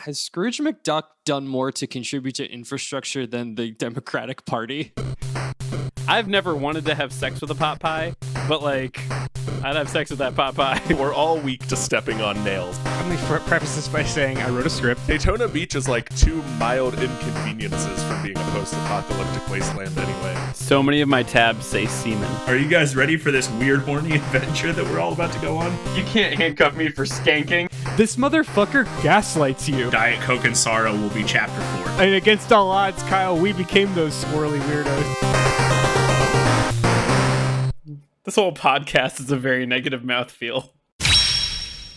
has Scrooge McDuck done more to contribute to infrastructure than the Democratic Party? I've never wanted to have sex with a pot pie, but like, I'd have sex with that pot pie. We're all weak to stepping on nails. Let me preface this by saying I wrote a script. Daytona Beach is like two mild inconveniences from being a post-apocalyptic wasteland anyway. So many of my tabs say semen. Are you guys ready for this weird, horny adventure that we're all about to go on? You can't handcuff me for skanking. This motherfucker gaslights you. Diet Coke and Sorrow will be chapter 4. And against all odds, Kyle, we became those squirrely weirdos. This whole podcast is a very negative mouthfeel.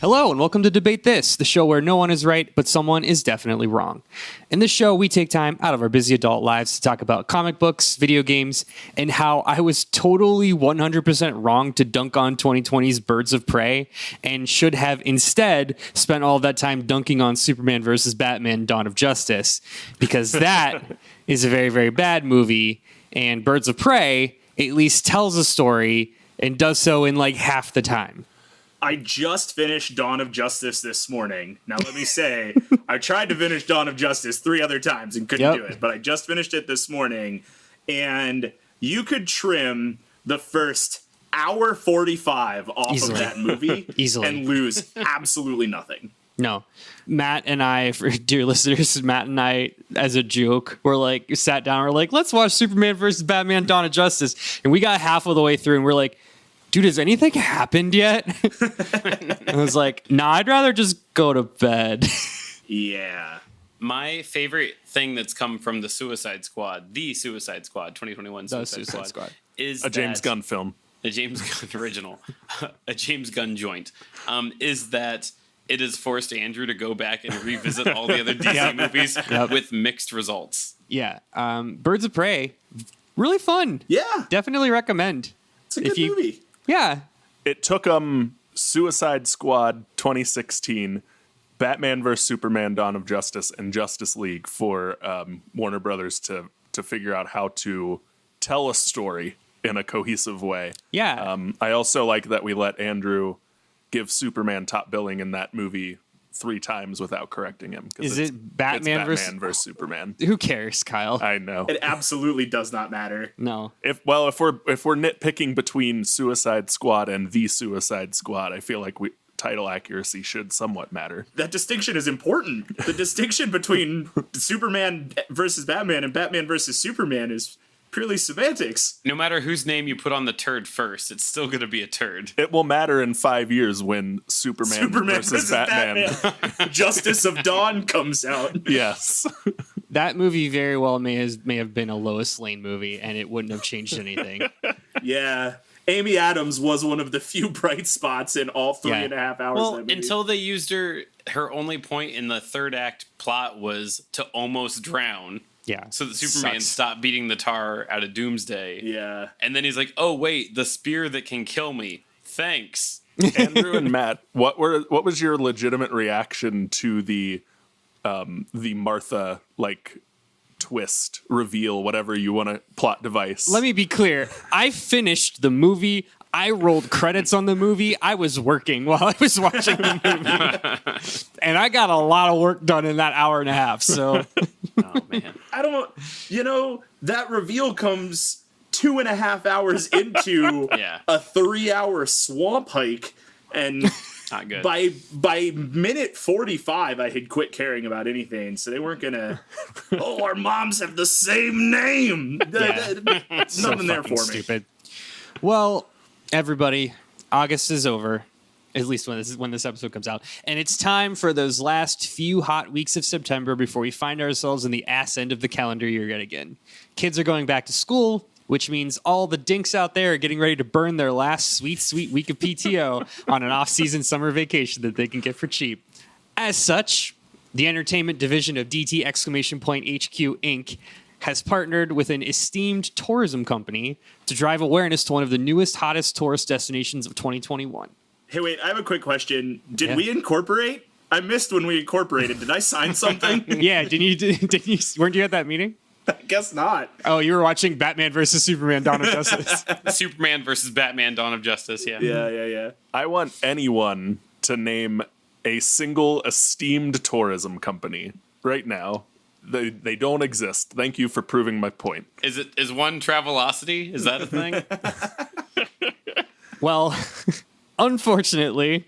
Hello, and welcome to Debate This, the show where no one is right, but someone is definitely wrong. In this show, we take time out of our busy adult lives to talk about comic books, video games, and how I was totally 100% wrong to dunk on 2020's Birds of Prey, and should have instead spent all of that time dunking on Superman vs. Batman: Dawn of Justice, because that is a very, very bad movie, and Birds of Prey at least tells a story and does so in like half the time. I just finished Dawn of Justice this morning. Now, let me say, I tried to finish Dawn of Justice 3 other times and couldn't do it, but I just finished it this morning, and you could trim the first hour 45 off of that movie and lose absolutely nothing. No. Matt and I, for dear listeners, Matt and I, as a joke, were like, sat down, we're like, let's watch Superman versus Batman: Dawn of Justice. And we got half of the way through and we're like, dude, has anything happened yet? I was like, nah, I'd rather just go to bed. Yeah. My favorite thing that's come from the Suicide Squad, 2021 Suicide Squad, is a James Gunn film. A James Gunn original. A James Gunn joint. Is that it has forced Andrew to go back and revisit all the other DC movies with mixed results. Yeah. Birds of Prey, really fun. Yeah. Definitely recommend. It's a good movie. Yeah. It took Suicide Squad 2016, Batman vs. Superman: Dawn of Justice, and Justice League for Warner Brothers to figure out how to tell a story in a cohesive way. Yeah. I also like that we let Andrew give Superman top billing in that movie 3 times without correcting him. Is it Batman versus Superman? Who cares, Kyle? I know. It absolutely does not matter. No. If we're nitpicking between Suicide Squad and The Suicide Squad, I feel like title accuracy should somewhat matter. That distinction is important. The distinction between Superman versus Batman and Batman versus Superman is purely semantics. No matter whose name you put on the turd first, it's still going to be a turd. It will matter in 5 years when Superman versus Batman. Justice of Dawn comes out. Yes. That movie very well may have been a Lois Lane movie, and it wouldn't have changed anything. Yeah. Amy Adams was one of the few bright spots in all 3.5 hours. Well, of that movie. until they used her only point in the third act plot was to almost drown. Yeah. So that Superman stopped beating the tar out of Doomsday. Yeah. And then he's like, oh, wait, the spear that can kill me. Thanks. Andrew and Matt, what was your legitimate reaction to the Martha, like, twist, reveal, whatever you want to plot device? Let me be clear. I finished the movie. I rolled credits on the movie. I was working while I was watching the movie. And I got a lot of work done in that hour and a half. So, oh, man. That reveal comes 2.5 hours into a 3-hour swamp hike. And not good. By minute 45, I had quit caring about anything. So they weren't going to, our moms have the same name. Nothing there for stupid. Well, everybody, August is over, at least when this episode comes out, and it's time for those last few hot weeks of September before we find ourselves in the ass end of the calendar year yet again. Kids are going back to school, which means all the dinks out there are getting ready to burn their last sweet, sweet week of PTO on an off-season summer vacation that they can get for cheap. As such, the entertainment division of DT HQ Inc. has partnered with an esteemed tourism company to drive awareness to one of the newest, hottest tourist destinations of 2021. Hey, wait, I have a quick question. Did we incorporate? I missed when we incorporated. Did I sign something? Yeah, weren't you at that meeting? I guess not. Oh, you were watching Batman versus Superman: Dawn of Justice. Superman versus Batman: Dawn of Justice, yeah. Yeah. I want anyone to name a single esteemed tourism company right now. They don't exist. Thank you for proving my point. Is one Travelocity? Is that a thing? Well, unfortunately,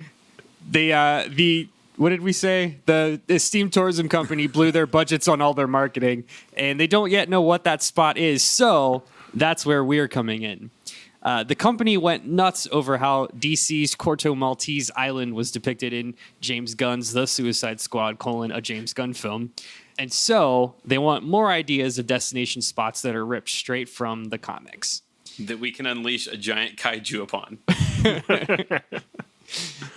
the what did we say? The esteemed tourism company blew their budgets on all their marketing, and they don't yet know what that spot is. So that's where we're coming in. The company went nuts over how DC's Corto Maltese Island was depicted in James Gunn's The Suicide Squad: a James Gunn film. And so they want more ideas of destination spots that are ripped straight from the comics. That we can unleash a giant kaiju upon.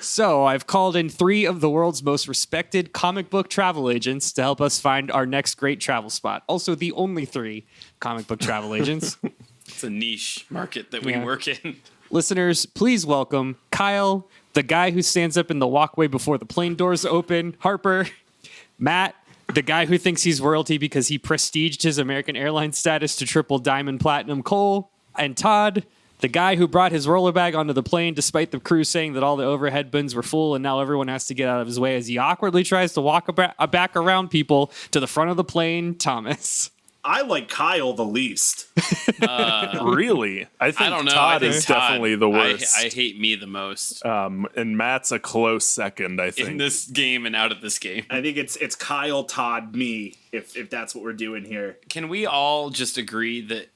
So I've called in 3 of the world's most respected comic book travel agents to help us find our next great travel spot. Also, the only 3 comic book travel agents. It's a niche market that we work in. Listeners, please welcome Kyle, the guy who stands up in the walkway before the plane doors open, Harper, Matt, the guy who thinks he's royalty because he prestiged his American Airlines status to triple diamond platinum Cole, and Todd, the guy who brought his roller bag onto the plane despite the crew saying that all the overhead bins were full and now everyone has to get out of his way as he awkwardly tries to walk back around people to the front of the plane, Thomas. I like Kyle the least. Really? I think I don't know. Todd I think is Todd, definitely the worst. I hate me the most And Matt's a close second, I think. in this game and out of this game. I think it's Kyle, Todd, me, if that's what we're doing here. Can we all just agree that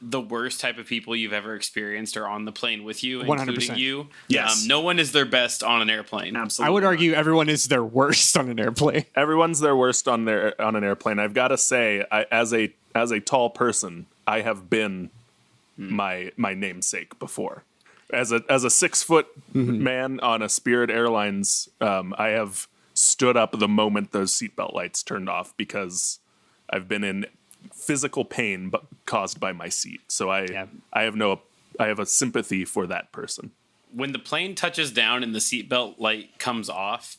the worst type of people you've ever experienced are on the plane with you, 100%. including you? Yes. No one is their best on an airplane. Absolutely. I would argue everyone is their worst on an airplane. Everyone's their worst on an airplane. I've got to say, as a tall person, I have been my namesake before. As a 6-foot man on a Spirit Airlines, I have stood up the moment those seatbelt lights turned off because I've been in physical pain caused by my seat. So I have a sympathy for that person. When the plane touches down and the seatbelt light comes off,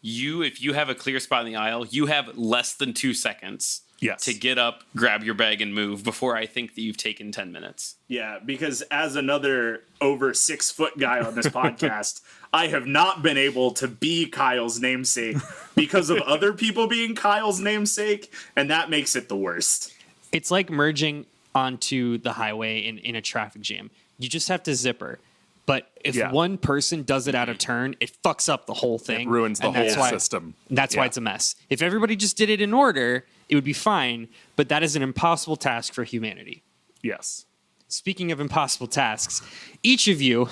if you have a clear spot in the aisle, you have less than 2 seconds to get up, grab your bag, and move before I think that you've taken 10 minutes. Yeah, because as another over 6-foot guy on this podcast, I have not been able to be Kyle's namesake because of other people being Kyle's namesake, and that makes it the worst. It's like merging onto the highway in a traffic jam. You just have to zipper. But if one person does it out of turn, it fucks up the whole thing. It ruins the whole system. That's why it's a mess. If everybody just did it in order, it would be fine. But that is an impossible task for humanity. Yes. Speaking of impossible tasks, each of you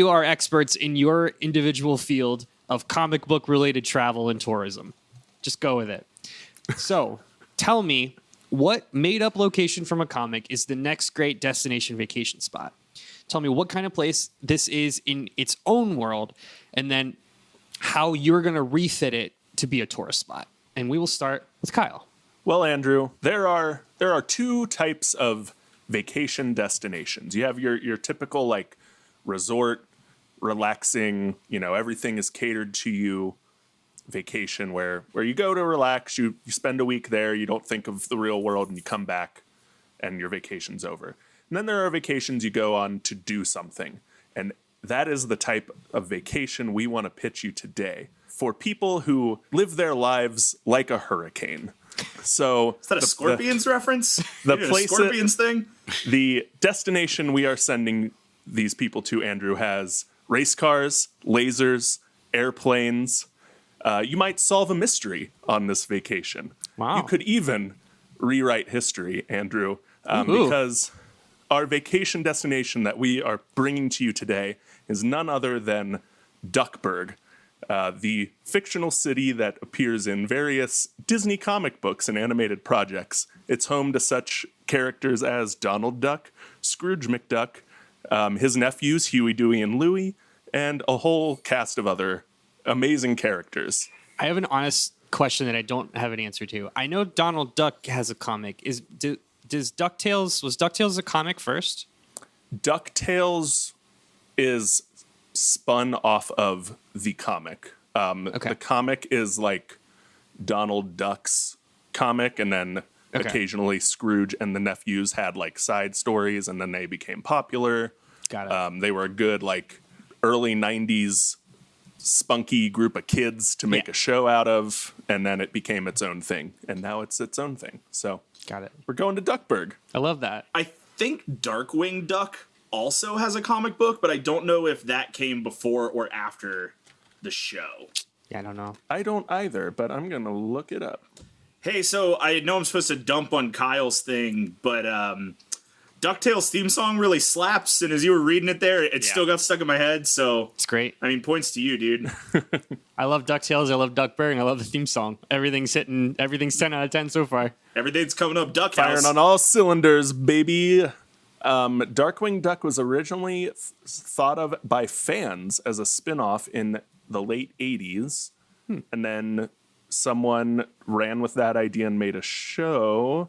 are experts in your individual field of comic book related travel and tourism. Just go with it. So tell me, what made up location from a comic is the next great destination vacation spot? Tell me what kind of place this is in its own world, and then how you're going to refit it to be a tourist spot. And we will start with Kyle. Well, Andrew, there are 2 types of vacation destinations. You have your typical like resort, relaxing, everything is catered to you vacation where you go to relax, you spend a week there, you don't think of the real world, and you come back and your vacation's over. And then there are vacations you go on to do something. And that is the type of vacation we want to pitch you today for people who live their lives like a hurricane. So is that a Scorpions reference? The place, Scorpions thing? The destination we are sending these people to, Andrew, has race cars, lasers, airplanes. You might solve a mystery on this vacation. Wow. You could even rewrite history, Andrew, because our vacation destination that we are bringing to you today is none other than Duckburg, the fictional city that appears in various Disney comic books and animated projects. It's home to such characters as Donald Duck, Scrooge McDuck, his nephews Huey, Dewey, and Louie, and a whole cast of other amazing characters. I have an honest question that I don't have an answer to. I know Donald Duck has a comic. Was DuckTales a comic first? DuckTales is spun off of the comic. The comic is like Donald Duck's comic, and then occasionally Scrooge and the nephews had like side stories, and then they became popular. Got it. They were a good like early 90s spunky group of kids to make a show out of, and then it became its own thing, and now it's its own thing. So Got it. we're going to Duckburg. I love that. I think Darkwing Duck also has a comic book, but I don't know if that came before or after the show. Yeah, I don't know. I don't either, but I'm going to look it up. Hey, so I know I'm supposed to dump on Kyle's thing, but DuckTales theme song really slaps, and as you were reading it there, it still got stuck in my head, so... It's great. I mean, points to you, dude. I love DuckTales, I love Duckburg, and I love the theme song. Everything's 10 out of 10 so far. Everything's coming up Duck Firing House. on all cylinders, baby. Darkwing Duck was originally thought of by fans as a spin-off in the late 80s, and then someone ran with that idea and made a show,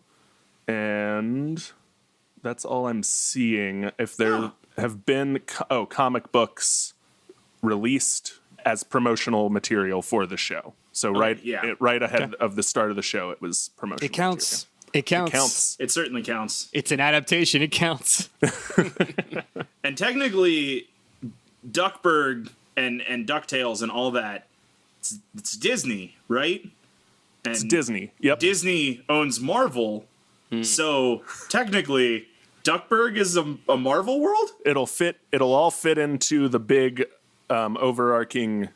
and that's all I'm seeing. If there have been comic books released as promotional material for the show. So right ahead of the start of the show, it was promotional. It counts. Material. It counts. It counts. It certainly counts. It's an adaptation. It counts. And technically, Duckburg and DuckTales and all that, it's Disney, right? And It's Disney. Yep. Disney owns Marvel, so technically, Duckburg is a Marvel world? It'll all fit into the big overarching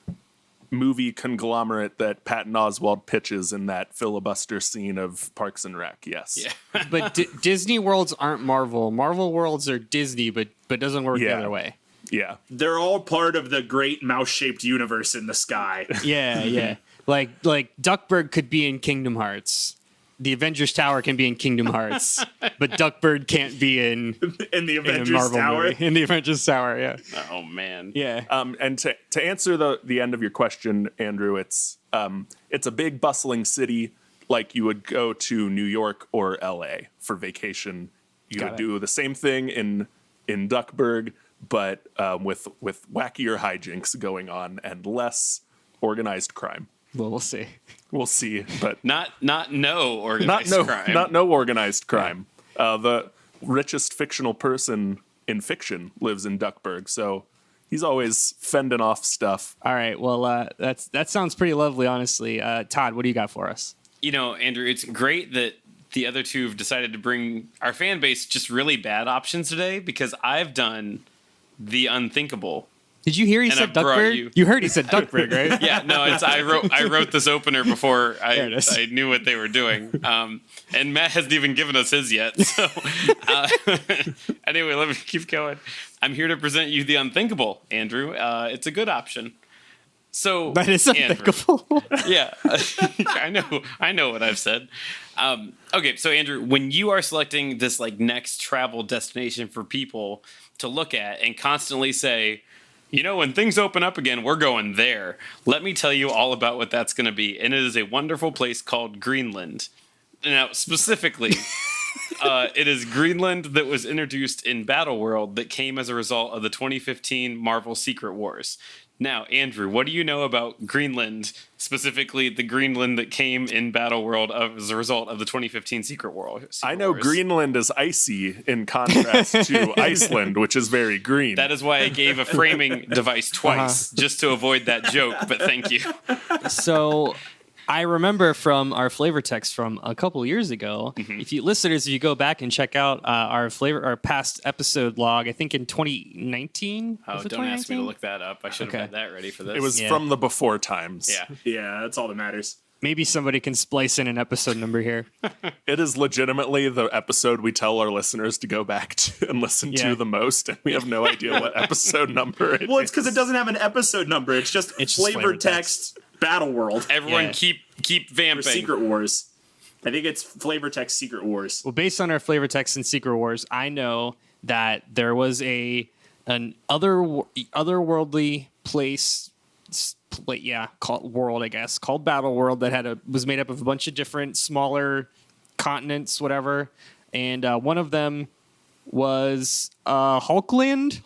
movie conglomerate that Patton Oswalt pitches in that filibuster scene of Parks and Rec. Yes. Yeah. But Disney worlds aren't Marvel. Marvel worlds are Disney, but doesn't work the other way. Yeah. They're all part of the great mouse-shaped universe in the sky. Yeah. Like Duckburg could be in Kingdom Hearts. The Avengers Tower can be in Kingdom Hearts, but Duckburg can't be in the a Avengers Marvel Tower. movie. In the Avengers Tower, yeah. Oh man. Yeah. And to answer the end of your question, Andrew, it's a big bustling city like you would go to New York or LA for vacation. You would do the same thing in Duckburg, but with wackier hijinks going on and less organized crime. Well, we'll see. We'll see, but Not no organized crime. Not no organized crime. The richest fictional person in fiction lives in Duckburg, so he's always fending off stuff. All right. Well, that sounds pretty lovely, honestly. Todd, what do you got for us? You know, Andrew, it's great that the other two have decided to bring our fan base just really bad options today, because I've done the unthinkable. Did you hear he And said I brought Duckburg? You heard he said Duckburg, right? Yeah, no, I wrote this opener before There it is. I knew what they were doing. And Matt hasn't even given us his yet. So anyway, let me keep going. I'm here to present you the unthinkable, Andrew. It's a good option. So That is Andrew, unthinkable. yeah, I know what I've said. Okay, so Andrew, when you are selecting this like next travel destination for people to look at and constantly say, you know, when things open up again, we're going there. Let me tell you all about what that's going to be. And it is a wonderful place called Greenland. Now, specifically, it is Greenland that was introduced in Battle World that came as a result of the 2015 Marvel Secret Wars. Now, Andrew, what do you know about Greenland, specifically the Greenland that came in Battle World as a result of the 2015 Secret Wars? I know Greenland is icy in contrast to Iceland, which is very green. That is why I gave a framing device twice, just to avoid that joke, but thank you. So I remember from our flavor text from a couple years ago, if you go back and check out our past episode log, I think in 2019. Oh, don't ask me to look that up. I should have had that ready for this. It was from the before times. Yeah. Yeah, that's all that matters. Maybe somebody can splice in an episode number here. It is legitimately the episode we tell our listeners to go back to and listen to the most, and we have no idea what episode number it is. Well, it's because it doesn't have an episode number. It's just flavor text Battle World. Everyone keep vamping. Or Secret Wars. I think it's flavor text Secret Wars. Well, based on our flavor text and Secret Wars, I know that there was an otherworldly place, called world, I guess, called Battle World that was made up of a bunch of different smaller continents, whatever, and one of them was Hulkland,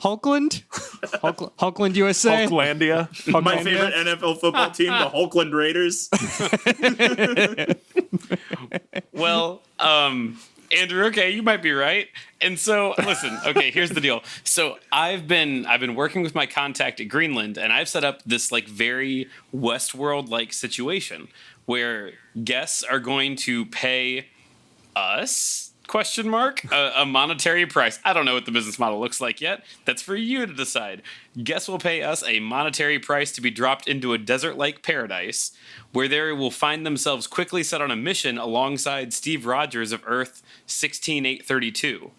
USA. Hulklandia. My favorite NFL football team, the Hulkland Raiders. Well, Andrew, okay, you might be right. And so, listen, okay, here's the deal. So I've been working with my contact at Greenland, and I've set up this like very Westworld-like situation where guests are going to pay us a monetary price. I don't know what the business model looks like yet. That's for you to decide. Guests will pay us a monetary price to be dropped into a desert-like paradise where they will find themselves quickly set on a mission alongside Steve Rogers of Earth 16832.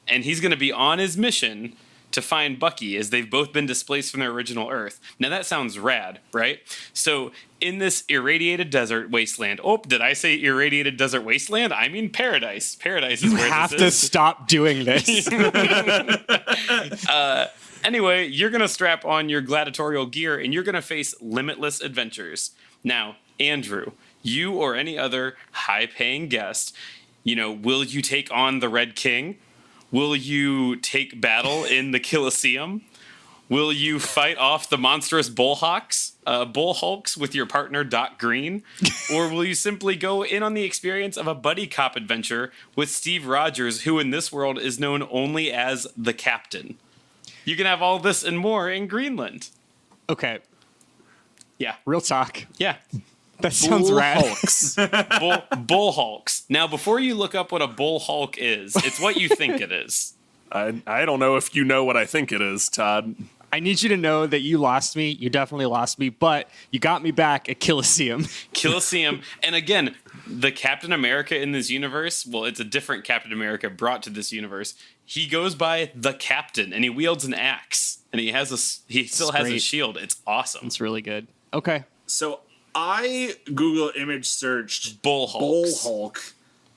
And he's going to be on his mission to find Bucky as they've both been displaced from their original Earth. Now that sounds rad, right? So in this irradiated desert wasteland. Oh, did I say irradiated desert wasteland? I mean paradise. Paradise is where You have this to is. stop doing this. Anyway, you're going to strap on your gladiatorial gear and you're going to face limitless adventures. Now, Andrew, you or any other high-paying guest, will you take on the Red King? Will you take battle in the Colosseum? Will you fight off the monstrous bull hulks with your partner Doc Green? Or will you simply go in on the experience of a buddy cop adventure with Steve Rogers, who in this world is known only as the Captain? You can have all this and more in Greenland. Okay. Yeah. Real talk. Yeah. That sounds Bull rad. hulks. Bull hulks. Now, before you look up what a bull hulk is, it's what you think it is. I don't know if you know what I think it is, Todd. I need you to know that you lost me. You definitely lost me, but you got me back at Colosseum. Colosseum. And again, the Captain America in this universe, well, it's a different Captain America brought to this universe. He goes by the Captain, and he wields an axe, and he still has a shield. It's awesome. It's really good. Okay. So I Google image searched Bull Hulk,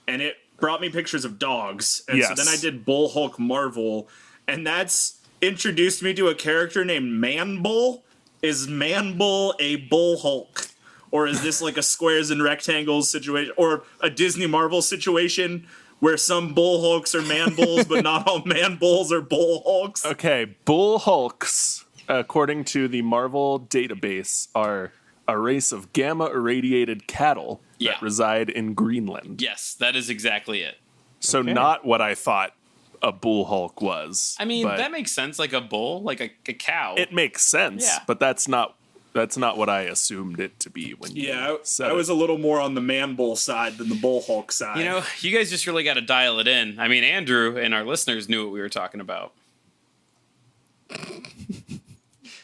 and it brought me pictures of dogs. And so Yes. then I did Bull Hulk Marvel, and that's introduced me to a character named Man Bull. Is Man Bull a Bull Hulk? Or is this like a squares and rectangles situation, or a Disney Marvel situation where some Bull Hulks are Man Bulls, but not all Man Bulls are Bull Hulks? Okay, bull hulks, according to the Marvel database, are a race of gamma irradiated cattle Yeah. that reside in Greenland. Yes, that is exactly it. So Okay. not what I thought a bull hulk was. I mean, but that makes sense, like a bull, like a cow. it makes sense, Yeah. but that's not what I assumed it to be when you Yeah, said I was it. a little more on the Man Bull side than the Bull Hulk side. You guys just really got to dial it in. I mean, Andrew and our listeners knew what we were talking about.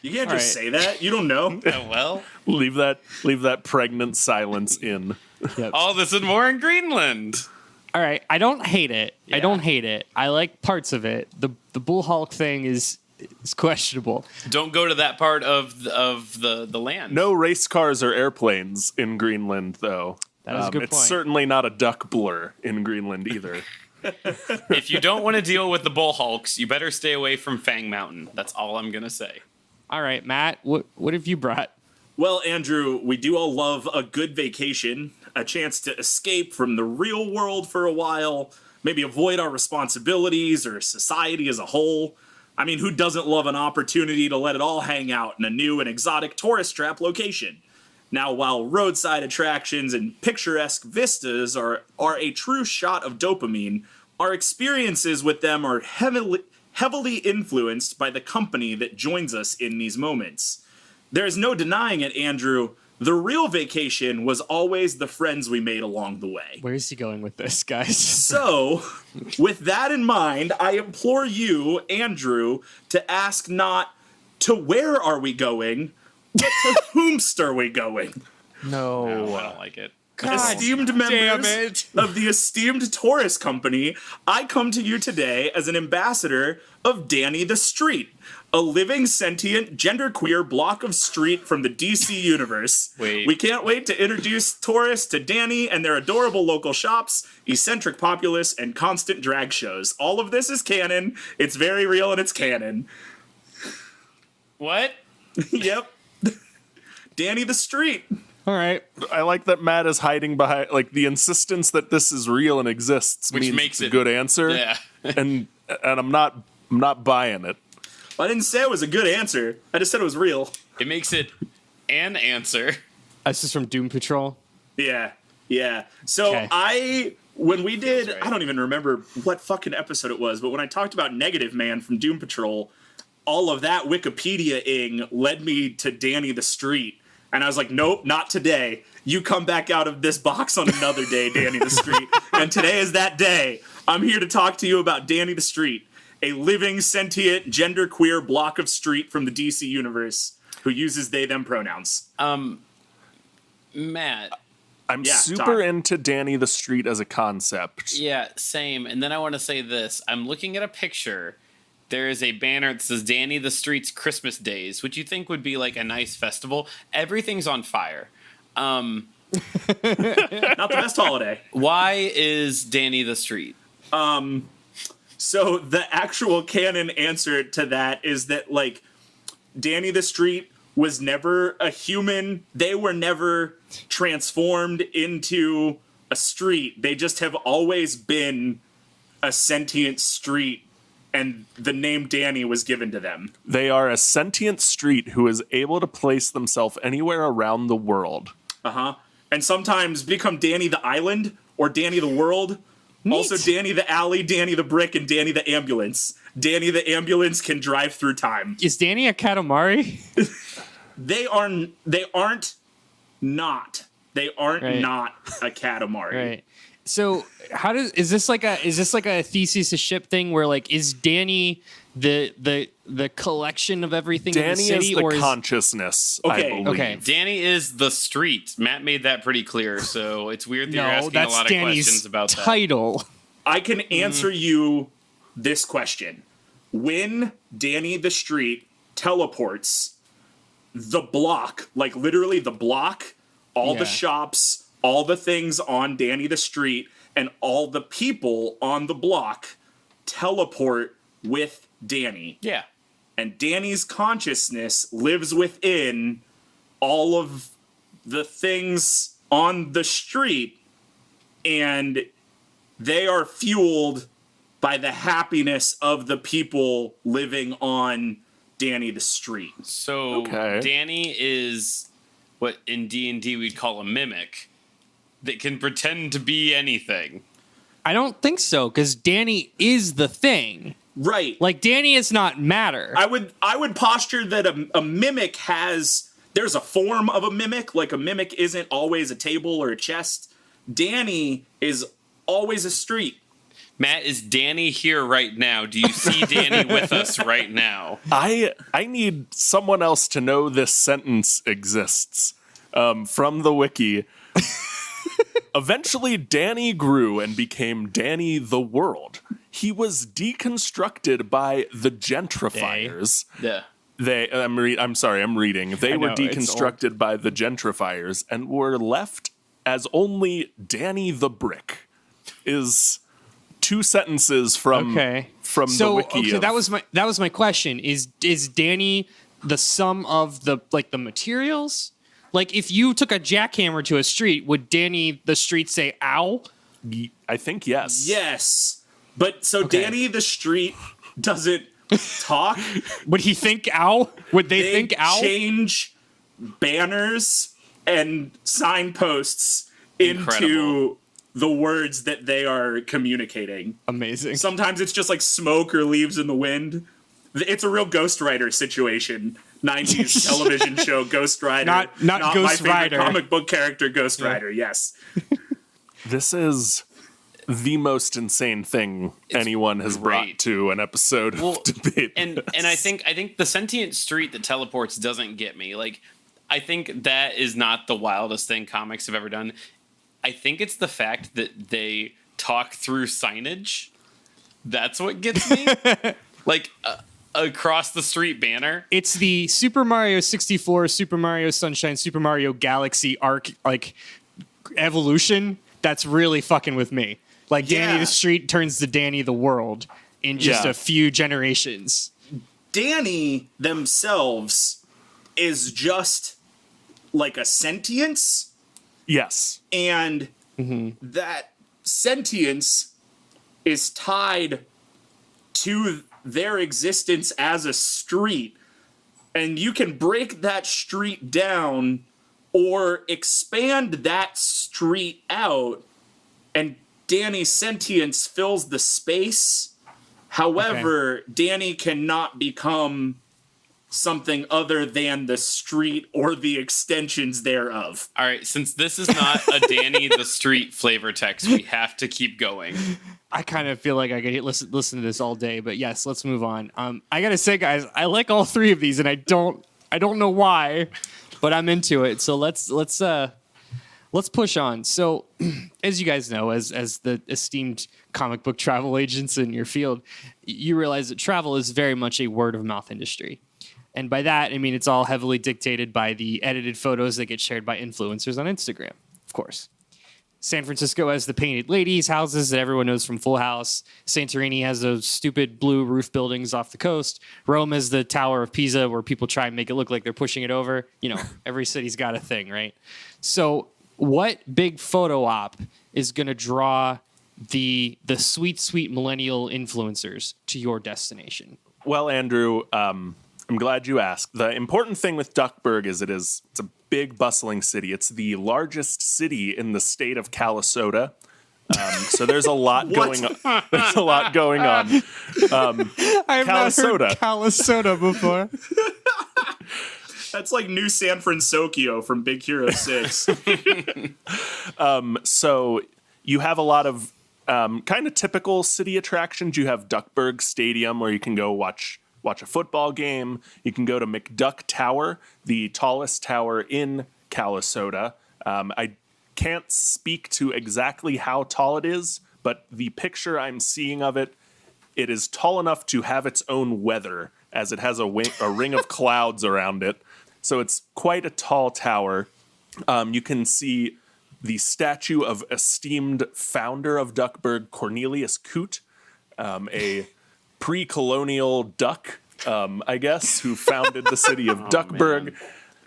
You can't All just right. say that. You don't know. Oh, well, leave that pregnant silence in. Yep. all this and more in Greenland. All right. I don't hate it. Yeah. I don't hate it. I like parts of it. The Bull Hulk thing is questionable. Don't go to that part of the land. No race cars or airplanes in Greenland, though. That is a good it's point. certainly not a duck blur in Greenland either. If you don't want to deal with the bull hulks, you better stay away from Fang Mountain. That's all I'm gonna say. All right, Matt, what have you brought? Well, Andrew, we do all love a good vacation, a chance to escape from the real world for a while, maybe avoid our responsibilities or society as a whole. I mean, who doesn't love an opportunity to let it all hang out in a new and exotic tourist trap location? Now, while roadside attractions and picturesque vistas are a true shot of dopamine, our experiences with them are heavily influenced by the company that joins us in these moments. There's no denying it, Andrew. The real vacation was always the friends we made along the way. Where's he going with this, guys? So, with that in mind, I implore you, Andrew, to ask not to where are we going, but to whomst are we going? No, I don't like it. Esteemed members of the esteemed tourist company, I come to you today as an ambassador of Danny the Street, a living, sentient, genderqueer block of street from the DC universe. Wait. We can't wait to introduce tourists to Danny and their adorable local shops, eccentric populace, and constant drag shows. All of this is canon. It's very real and it's canon. What? Yep. Danny the Street. All right. I like that Matt is hiding behind, like, the insistence that this is real and exists, Which means makes it's a it- good answer. Yeah. and I'm not buying it. I didn't say it was a good answer. I just said it was real. It makes it an answer. This is from Doom Patrol. Yeah, yeah. So Okay. I when we did, right. I don't even remember what fucking episode it was, but when I talked about Negative Man from Doom Patrol, all of that Wikipedia-ing led me to Danny the Street. And I was like, nope, not today. You come back out of this box on another day, Danny the Street. And today is that day. I'm here to talk to you about Danny the Street, a living, sentient, genderqueer block of street from the DC universe who uses they, them pronouns. Matt. I'm super Todd. into Danny the Street as a concept. Yeah, same. And then I want to say this. I'm looking at a picture. There is a banner that says Danny the Street's Christmas Days, which you think would be like a nice festival. Everything's on fire. Not the best holiday. Why is Danny the Street? So the actual canon answer to that is that, like, Danny the Street was never a human. They were never transformed into a street. They just have always been a sentient street, and the name Danny was given to them. They are a sentient street who is able to place themselves anywhere around the world. And sometimes become Danny the Island or Danny the World. Neat. Also Danny the Alley, Danny the Brick, and Danny the Ambulance. Danny the Ambulance can drive through time. Is Danny a Katamari? They aren't not Right. not a Katamari. Right. So is this like a thesis to ship thing where, like, is Danny the collection of everything in the Danny city, is the or consciousness, Okay, I believe. okay. Danny is the street. Matt made that pretty clear, so it's weird that you're no, asking a that's lot of Danny's questions about that. title. I can answer you this question. When Danny the Street teleports, the block, like literally the block, all Yeah. the shops, all the things on Danny the Street, and all the people on the block teleport with Danny. Yeah. And Danny's consciousness lives within all of the things on the street, and they are fueled by the happiness of the people living on Danny the Street. So Okay. Danny is what in D&D we'd call a mimic that can pretend to be anything. I don't think so, because Danny is the thing. Right. Like, Danny is not matter. I would posture that a mimic there's a form of a mimic. Like, a mimic isn't always a table or a chest. Danny is always a street. Matt, is Danny here right now? Do you see Danny with us right now? I need someone else to know this sentence exists. From the wiki. Eventually, Danny grew and became Danny the World. He was deconstructed by the gentrifiers. Yeah. I'm reading. They were know, it's deconstructed by the gentrifiers and were left as only Danny the Brick. Is two sentences from the wiki. Okay, that was my question. Is Danny the sum of the materials? Like, if you took a jackhammer to a street, would Danny the Street say "ow"? I think yes. Yes. But so Okay. Danny the Street doesn't talk. Would he think "ow"? Would they They think "ow"? change banners and signposts into Incredible. the words that they are communicating. Amazing. Sometimes it's just like smoke or leaves in the wind. It's a real Ghost Rider situation. 90s television show Ghost Rider. Not my Ghost favorite Rider. comic book character, Ghost Rider. Yes. This is the most insane thing anyone has brought great. to an episode Well, of debate. And I think the sentient street that teleports doesn't get me. Like, I think that is not the wildest thing comics have ever done. I think it's the fact that they talk through signage. That's what gets me. Like, across the street banner. It's the Super Mario 64, Super Mario Sunshine, Super Mario Galaxy arc, like, evolution. That's really fucking with me. Like, Danny Yeah. the Street turns to Danny the World in just Yeah. a few generations. Danny themselves is just like a sentience, Yes. and that sentience is tied to their existence as a street. And you can break that street down or expand that street out and Danny's sentience fills the space. However, Danny cannot become something other than the street or the extensions thereof. All right, since this is not a Danny the Street flavor text, we have to keep going. I kind of feel like I could listen to this all day, but yes, let's move on. I gotta say, guys, I like all three of these, and I don't know why, but I'm into it. So let's push on. So, as you guys know, as the esteemed comic book travel agents in your field, you realize that travel is very much a word of mouth industry. And by that, I mean it's all heavily dictated by the edited photos that get shared by influencers on Instagram, of course. San Francisco has the painted ladies' houses that everyone knows from Full House. Santorini has those stupid blue roof buildings off the coast. Rome has the Tower of Pisa where people try and make it look like they're pushing it over. You know, every city's got a thing, right? So what big photo op is going to draw the sweet millennial influencers to your destination? Well, Andrew, I'm glad you asked. The important thing with Duckburg is it's a big, bustling city. It's the largest city in the state of Calisota. So there's a lot going on. There's a lot going on. I have not heard Calisota before. That's like New San Francisco from Big Hero 6. So you have a lot of kind of typical city attractions. You have Duckburg Stadium where you can go watch a football game. You can go to McDuck Tower, the tallest tower in Calisota. I can't speak to exactly how tall it is, but the picture I'm seeing of it, it is tall enough to have its own weather, as it has a ring of clouds around it. So it's quite a tall tower. You can see the statue of esteemed founder of Duckburg, Cornelius Coote, a pre-colonial duck, I guess, who founded the city of Duckburg. Man.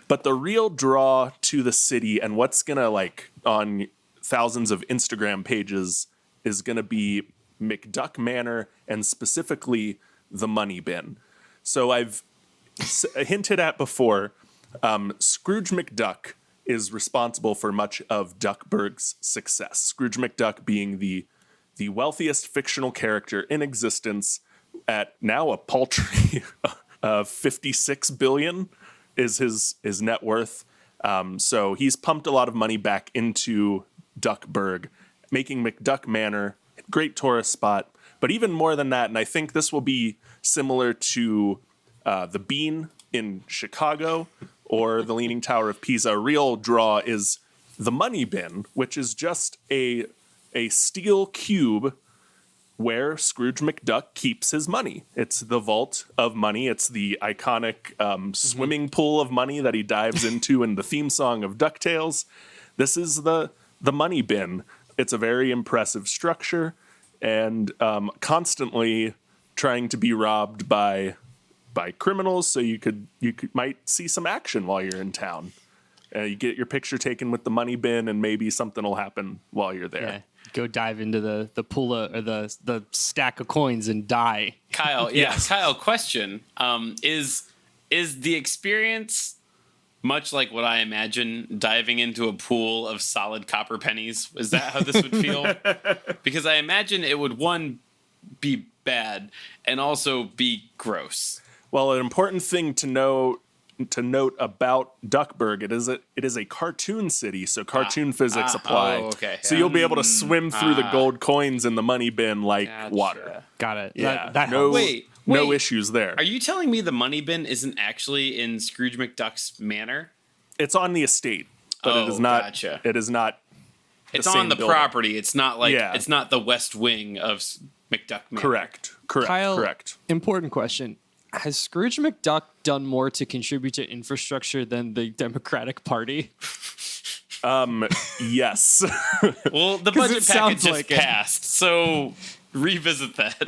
But the real draw to the city and what's going to, on thousands of Instagram pages is going to be McDuck Manor and specifically the Money Bin. So I've hinted at before, Scrooge McDuck is responsible for much of Duckburg's success. Scrooge McDuck being the wealthiest fictional character in existence at now a paltry 56 billion is his net worth. So he's pumped a lot of money back into Duckburg, making McDuck Manor a great tourist spot. But even more than that, and I think this will be similar to the Bean in Chicago or the Leaning Tower of Pisa, a real draw is the Money Bin, which is just a steel cube where Scrooge McDuck keeps his money. It's the vault of money. It's the iconic swimming pool of money that he dives into in the theme song of DuckTales. This is the Money Bin. It's a very impressive structure and constantly trying to be robbed by criminals. So you might see some action while you're in town. You get your picture taken with the Money Bin, and maybe something will happen while you're there. Yeah. Go dive into the pool or the stack of coins and die. Kyle, Yes. Kyle, question. Is the experience much like what I imagine diving into a pool of solid copper pennies? Is that how this would feel? Because I imagine it would, one, be bad and also be gross. Well, an important thing to note about Duckburg, it is a cartoon city, so cartoon physics apply. Oh, okay. So you'll be able to swim through the gold coins in the Money Bin like water. Got it. Yeah. That no, helps. no issues there. Are you telling me the Money Bin isn't actually in Scrooge McDuck's manor? It's on the estate, but it is not. Gotcha. It is not. It's on the building. property. It's not like it's not the West Wing of McDuck Manor. Correct. Kyle, Correct. Important question. Has Scrooge McDuck done more to contribute to infrastructure than the Democratic Party? Well, Yes. the budget package just like passed, so revisit that.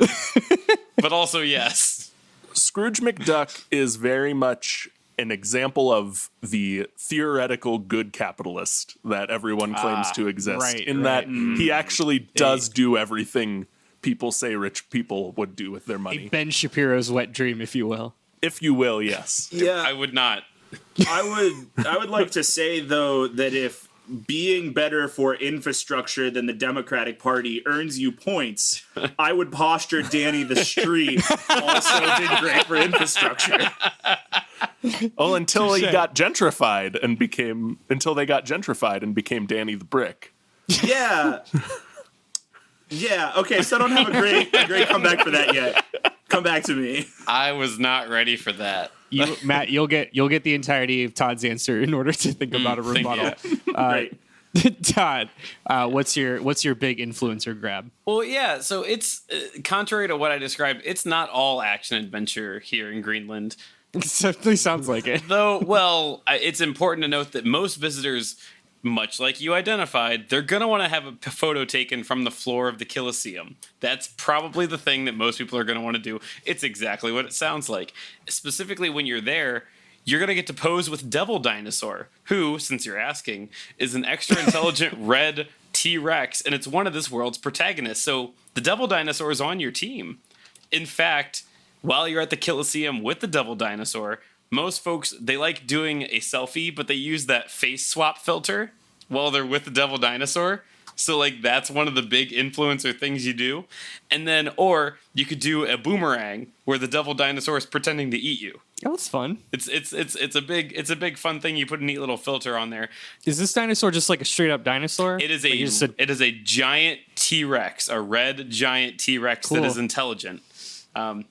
But also, yes. Scrooge McDuck is very much an example of the theoretical good capitalist that everyone claims to exist. That he actually does do everything people say rich people would do with their money. A Ben Shapiro's wet dream, if you will. If you will, yes. Yeah, I would not. I would like to say though that if being better for infrastructure than the Democratic Party earns you points, I would posture Danny the Street also did great for infrastructure. Well, until they got gentrified and became Danny the Brick. Yeah. Yeah, okay, so I don't have a great comeback for that yet. Come back to me. I was not ready for that. Matt, you'll get the entirety of Todd's answer in order to think about a rebuttal. Right. Todd, what's your big influencer grab? Well, yeah, so it's contrary to what I described, it's not all action adventure here in Greenland. It certainly sounds like it. Though, well, it's important to note that most visitors, much like you identified, they're going to want to have a photo taken from the floor of the Colosseum. That's probably the thing that most people are going to want to do. It's exactly what it sounds like. Specifically, when you're there, you're going to get to pose with Devil Dinosaur, who, since you're asking, is an extra intelligent red T-Rex, and it's one of this world's protagonists. So the Devil Dinosaur is on your team. In fact, while you're at the Colosseum with the Devil Dinosaur, most folks, they like doing a selfie, but they use that face swap filter while they're with the Devil Dinosaur. So, like, that's one of the big influencer things you do. And then, or you could do a boomerang where the Devil Dinosaur is pretending to eat you. Oh, that's fun. It's a big fun thing. You put a neat little filter on there. Is this dinosaur just like a straight up dinosaur? It is a giant T-Rex, a red giant T-Rex that is intelligent.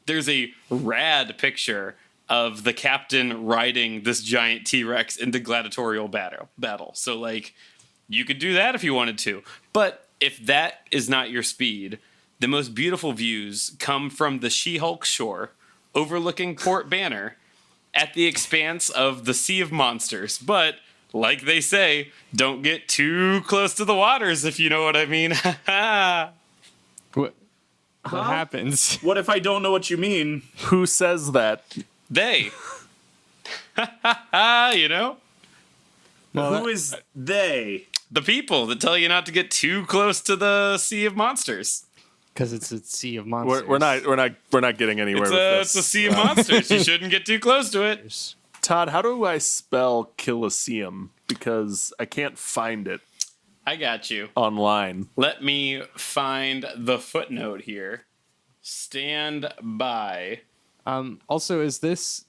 There's a rad picture of the captain riding this giant T-Rex into gladiatorial battle. So, like, you could do that if you wanted to. But if that is not your speed, the most beautiful views come from the She-Hulk shore, overlooking Port Banner, at the expanse of the Sea of Monsters. But, like they say, don't get too close to the waters, if you know what I mean. What happens? What if I don't know what you mean? Who says that? They. You know? Well, Who is they? The people that tell you not to get too close to the Sea of Monsters. Because it's a sea of monsters. We're not getting anywhere with It's this. a Sea of Monsters. You shouldn't get too close to it. Todd, how do I spell Colosseum? Because I can't find it I got you. online. Let me find the footnote here. Stand by. Also, is this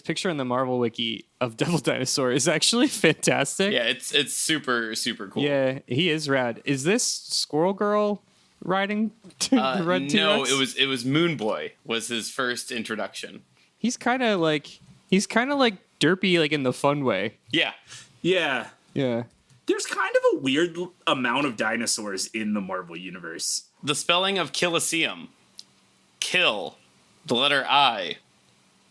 picture in the Marvel Wiki of Devil Dinosaur is actually fantastic. Yeah, it's super, super cool. Yeah, he is rad. Is this Squirrel Girl riding the red T-Rex? No, it was Moon Boy was his first introduction. He's kind of like derpy, like in the fun way. Yeah. Yeah. Yeah. There's kind of a weird amount of dinosaurs in the Marvel universe. The spelling of Colosseum. Kill, the letter I.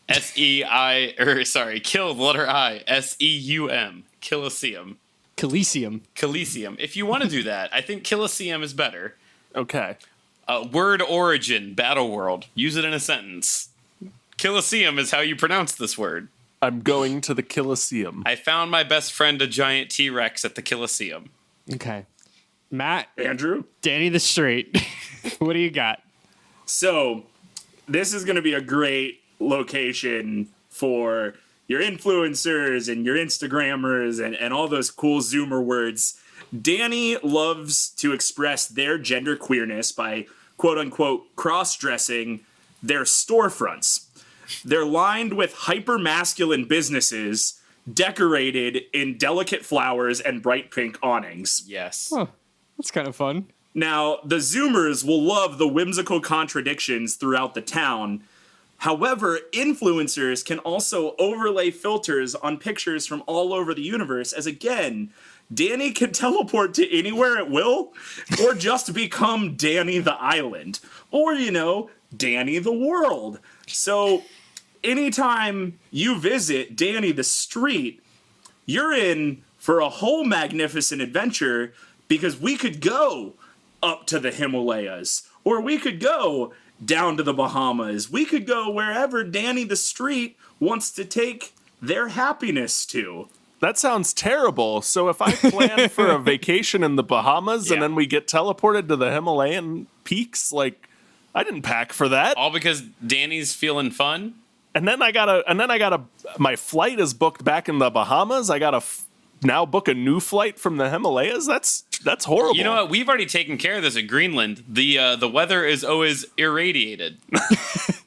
Kill, the letter I. S-E-U-M. Colosseum. Coliseum. If you want to do that, I think Colosseum is better. Okay. Word origin, battle world. Use it in a sentence. Colosseum is how you pronounce this word. I'm going to the Colosseum. I found my best friend a giant T-Rex at the Colosseum. Okay. Matt. Andrew? Danny the Straight. What do you got? So, this is going to be a great location for your influencers and your Instagrammers and all those cool Zoomer words. Danny loves to express their gender queerness by quote-unquote cross-dressing their storefronts. They're lined with hyper-masculine businesses decorated in delicate flowers and bright pink awnings. Yes. Oh, that's kind of fun. Now, the Zoomers will love the whimsical contradictions throughout the town. However, influencers can also overlay filters on pictures from all over the universe, as again, Danny can teleport to anywhere at will, or just become Danny the Island, or, Danny the World. So, anytime you visit Danny the Street, you're in for a whole magnificent adventure, because we could go up to the Himalayas, or we could go down to the Bahamas. We could go wherever Danny the Street wants to take their happiness to. That sounds terrible. So if I plan for a vacation in the Bahamas and then we get teleported to the Himalayan peaks, like, I didn't pack for that. All because Danny's feeling fun? And then my flight is booked back in the Bahamas. I gotta now book a new flight from the Himalayas? That's horrible. You know what? We've already taken care of this in Greenland. The weather is always irradiated.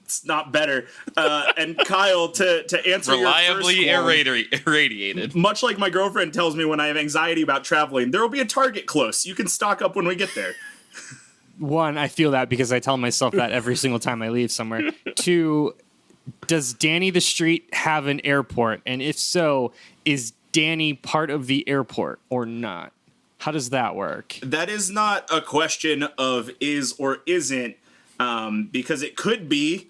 It's not better. And Kyle, to answer Reliably your first one, irradiated. much like my girlfriend tells me when I have anxiety about traveling, there will be a Target close. You can stock up when we get there. One, I feel that because I tell myself that every single time I leave somewhere. Two, does Danny the Street have an airport? And if so, is Danny part of the airport or not? How does that work? That is not a question of is or isn't, because it could be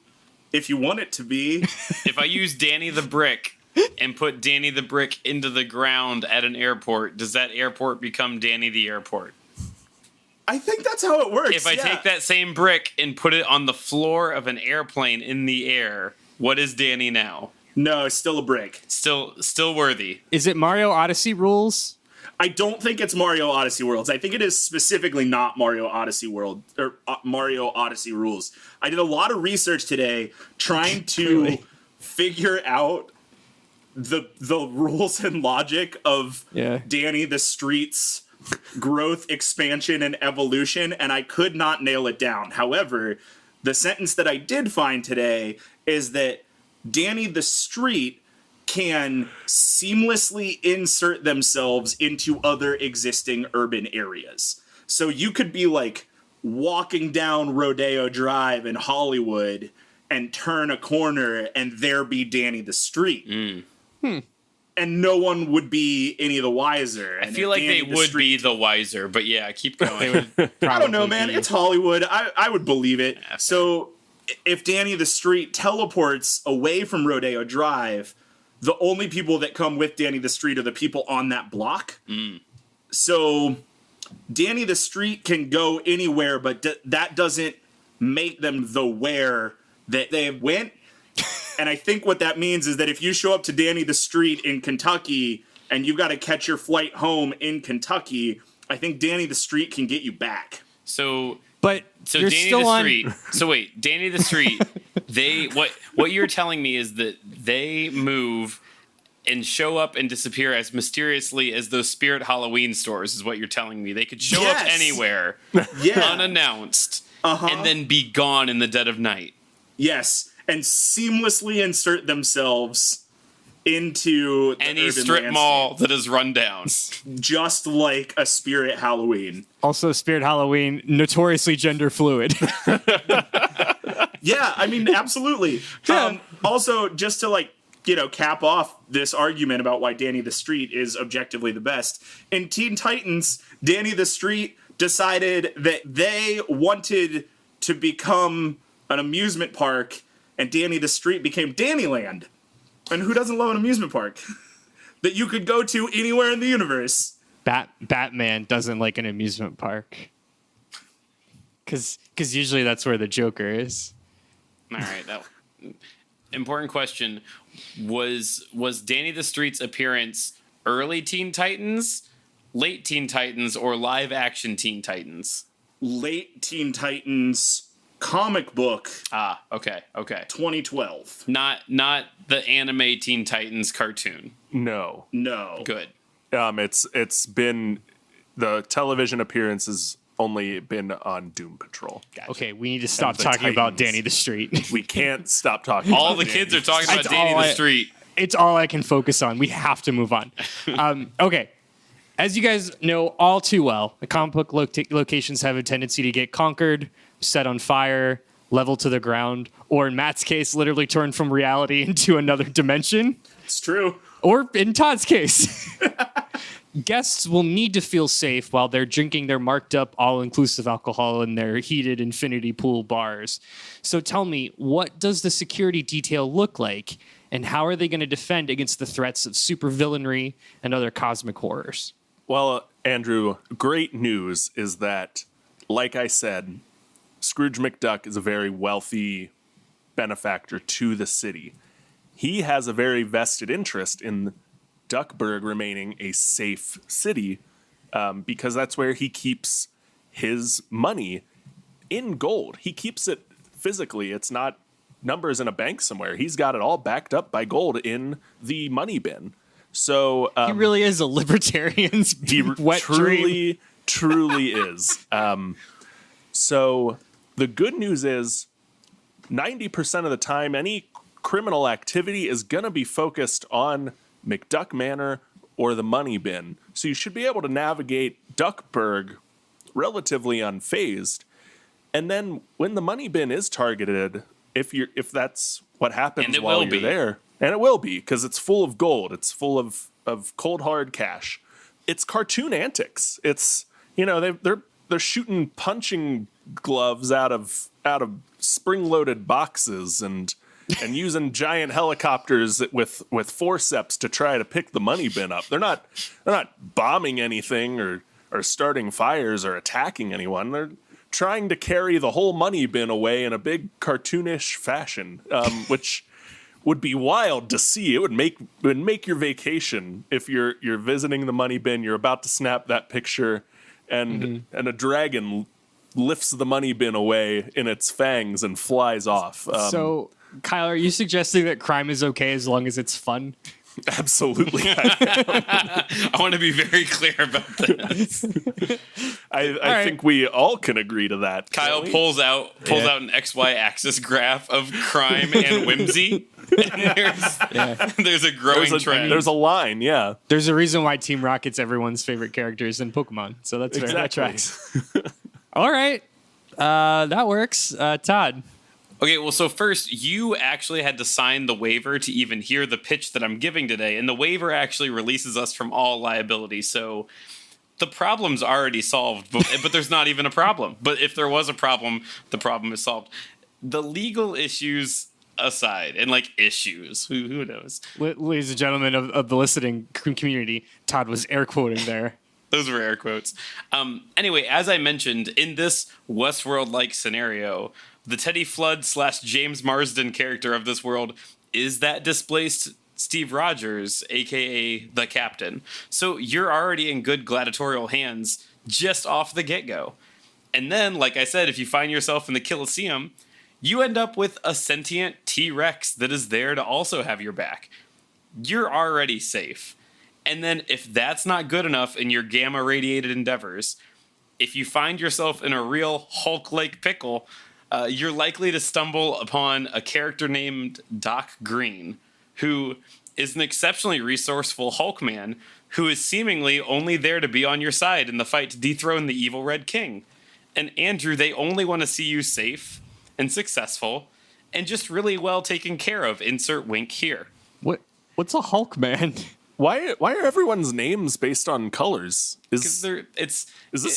if you want it to be. If I use Danny the Brick and put Danny the Brick into the ground at an airport, does that airport become Danny the Airport? I think that's how it works. If I take that same brick and put it on the floor of an airplane in the air, what is Danny now? No, it's still a brick. Still worthy. Is it Mario Odyssey rules? I don't think it's Mario Odyssey Worlds. I think it is specifically not Mario Odyssey World or Mario Odyssey rules. I did a lot of research today trying to figure out the rules and logic of Danny the Street's growth, expansion, and evolution, and I could not nail it down. However, the sentence that I did find today is that Danny the Street can seamlessly insert themselves into other existing urban areas. So you could be like walking down Rodeo Drive in Hollywood and turn a corner and there be Danny the Street. And no one would be any the wiser. I feel like they would be the wiser, but yeah, keep going. I don't know, man. It's Hollywood. I would believe it. Yeah, so if Danny the Street teleports away from Rodeo Drive, the only people that come with Danny the Street are the people on that block. So Danny the Street can go anywhere, but that doesn't make them the where that they went. And I think what that means is that if you show up to Danny the Street in Kentucky and you've got to catch your flight home in Kentucky, I think Danny the Street can get you back. So you're Danny still the Street. So wait, Danny the Street. What you're telling me is that they move and show up and disappear as mysteriously as those Spirit Halloween stores. Is what you're telling me? They could show up anywhere, unannounced, and then be gone in the dead of night. Yes. And seamlessly insert themselves into the any urban strip landscape. mall that is run down. Just like a Spirit Halloween. Also, Spirit Halloween, notoriously gender fluid. Yeah, I mean, absolutely. Also, just to cap off this argument about why Danny the Street is objectively the best, in Teen Titans, Danny the Street decided that they wanted to become an amusement park, and Danny the Street became Dannyland. And who doesn't love an amusement park that you could go to anywhere in the universe? Batman doesn't like an amusement park. Because usually that's where the Joker is. All right. Important question. Was Danny the Street's appearance early Teen Titans, late Teen Titans, or live action Teen Titans? Late Teen Titans comic book. Okay. 2012. Not the anime Teen Titans cartoon. No. Good. It's been the television appearance has only been on Doom Patrol. Gotcha. Okay, we need to stop talking about Danny the Street. We can't stop talking. All about the kids Danny. are talking about Danny the Street. It's all I can focus on. We have to move on. Okay. As you guys know all too well, the comic book locations have a tendency to get conquered, set on fire, leveled to the ground, or in Matt's case, literally turned from reality into another dimension. It's true. Or in Todd's case. Guests will need to feel safe while they're drinking their marked up all-inclusive alcohol in their heated infinity pool bars. So tell me, what does the security detail look like, and how are they going to defend against the threats of supervillainry and other cosmic horrors? Well, Andrew, great news is that, like I said, Scrooge McDuck is a very wealthy benefactor to the city. He has a very vested interest in Duckburg remaining a safe city because that's where he keeps his money in gold. He keeps it physically. It's not numbers in a bank somewhere. He's got it all backed up by gold in the money bin. So he really is a libertarian's wet dream. Truly is. So the good news is 90% of the time, any criminal activity is going to be focused on McDuck Manor or the money bin. So you should be able to navigate Duckburg relatively unfazed. And then when the money bin is targeted, if that's what happens while you're there, and it will be because it's full of gold, it's full of cold hard cash. It's cartoon antics. It's they're shooting punching gloves out of spring-loaded boxes and using giant helicopters with forceps to try to pick the money bin up. They're not bombing anything or starting fires or attacking anyone. They're trying to carry the whole money bin away in a big cartoonish fashion, which would be wild to see. It would make your vacation if you're visiting the money bin. You're about to snap that picture, and a dragon lifts the money bin away in its fangs and flies off. So, Kyle, are you suggesting that crime is okay as long as it's fun? Absolutely. I want to be very clear about this. I think we all can agree to that. Kyle pulls out an XY axis graph of crime and whimsy. And there's a growing trend. There's a line, yeah. There's a reason why Team Rocket's everyone's favorite characters in Pokemon. So that's fair. That tracks. All right. That works. Todd. Okay, well, so first, you actually had to sign the waiver to even hear the pitch that I'm giving today, and the waiver actually releases us from all liability, so the problem's already solved, but there's not even a problem. But if there was a problem, the problem is solved. The legal issues aside, and issues, who knows? Ladies and gentlemen of the listening community, Todd was air quoting there. Those were air quotes. Anyway, as I mentioned, in this Westworld-like scenario, the Teddy Flood / James Marsden character of this world is that displaced Steve Rogers, a.k.a. the Captain. So you're already in good gladiatorial hands just off the get-go. And then, like I said, if you find yourself in the Colosseum, you end up with a sentient T-Rex that is there to also have your back. You're already safe. And then if that's not good enough in your gamma-radiated endeavors, if you find yourself in a real Hulk-like pickle, you're likely to stumble upon a character named Doc Green, who is an exceptionally resourceful Hulkman who is seemingly only there to be on your side in the fight to dethrone the evil Red King. And Andrew, they only want to see you safe and successful and just really well taken care of. Insert wink here. What's a Hulkman? Why are everyone's names based on colors? Is this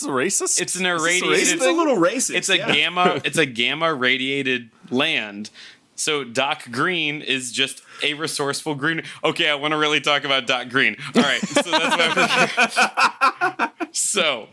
racist? It's an irradiated. It's a little racist. It's a gamma. It's a gamma radiated land. So Doc Green is just a resourceful green. Okay, I want to really talk about Doc Green. All right, so that's why. So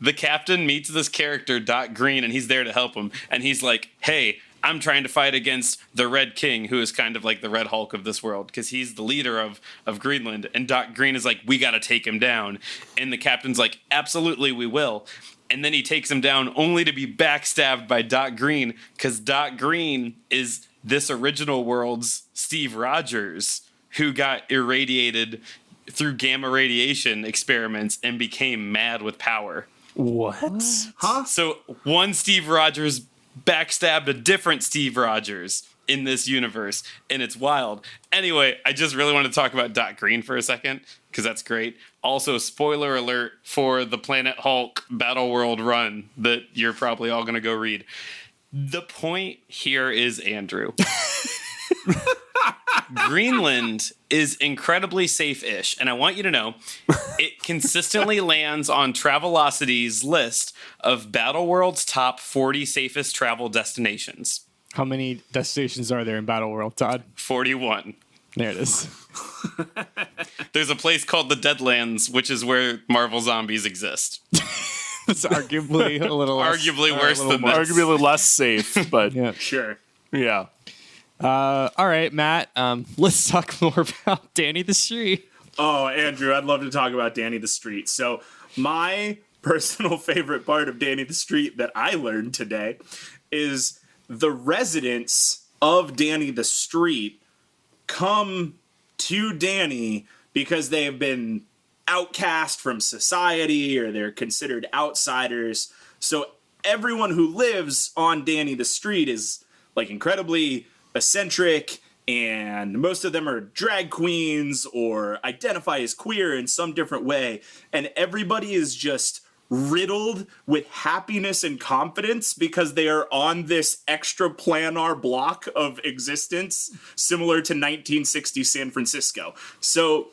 the captain meets this character Doc Green, and he's there to help him. And he's like, "Hey, I'm trying to fight against the Red King, who is kind of like the Red Hulk of this world, because he's the leader of Greenland." And Doc Green is like, "We got to take him down." And the captain's like, "Absolutely, we will." And then he takes him down only to be backstabbed by Doc Green, because Doc Green is this original world's Steve Rogers, who got irradiated through gamma radiation experiments and became mad with power. What? Huh? So one Steve Rogers backstabbed a different Steve Rogers in this universe, and it's wild. Anyway, I just really want to talk about Doc Green for a second, because that's great. Also, spoiler alert for the Planet Hulk Battle World run that you're probably all going to go read. The point here is, Andrew, Greenland is incredibly safe-ish, and I want you to know it consistently lands on Travelocity's list of Battle World's top 40 safest travel destinations. How many destinations are there in Battle World, Todd? 41. There it is. There's a place called the Deadlands, which is where Marvel zombies exist. It's arguably a little less, arguably worse than this. Arguably less safe, but yeah. Sure. Yeah. All right, Matt. Let's talk more about Danny the Street. Oh, Andrew, I'd love to talk about Danny the Street. So my personal favorite part of Danny the Street that I learned today is the residents of Danny the Street come to Danny because they have been outcast from society or they're considered outsiders. So everyone who lives on Danny the Street is like incredibly eccentric, and most of them are drag queens or identify as queer in some different way. And everybody is just riddled with happiness and confidence because they are on this extraplanar block of existence similar to 1960 San Francisco. So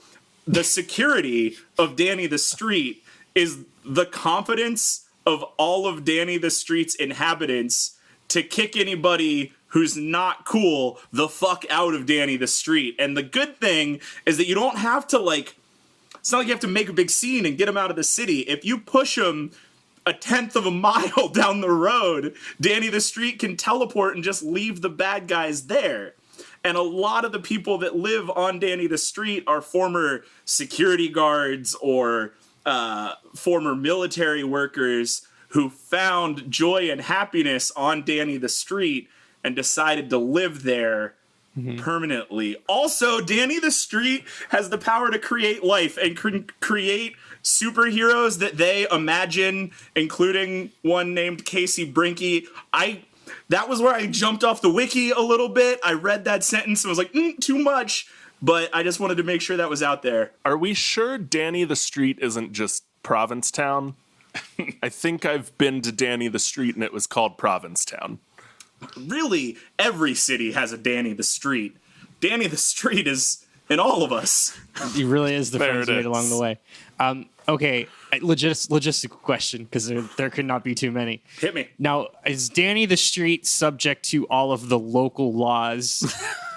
the security of Danny the Street is the confidence of all of Danny the Street's inhabitants to kick anybody who's not cool the fuck out of Danny the Street. And the good thing is that you don't have to it's not like you have to make a big scene and get them out of the city. If you push them a tenth of a mile down the road, Danny the Street can teleport and just leave the bad guys there. And a lot of the people that live on Danny the Street are former security guards or former military workers who found joy and happiness on Danny the Street and decided to live there permanently. Also, Danny the Street has the power to create life and create superheroes that they imagine, including one named Casey Brinky. That was where I jumped off the wiki a little bit. I read that sentence and was like, too much, but I just wanted to make sure that was out there. Are we sure Danny the Street isn't just Provincetown? I think I've been to Danny the Street and it was called Provincetown. Really, every city has a Danny the Street. Danny the Street is in all of us. He really is the friends made along the way. Okay, logistical question, because there could not be too many. Hit me. Now, is Danny the Street subject to all of the local laws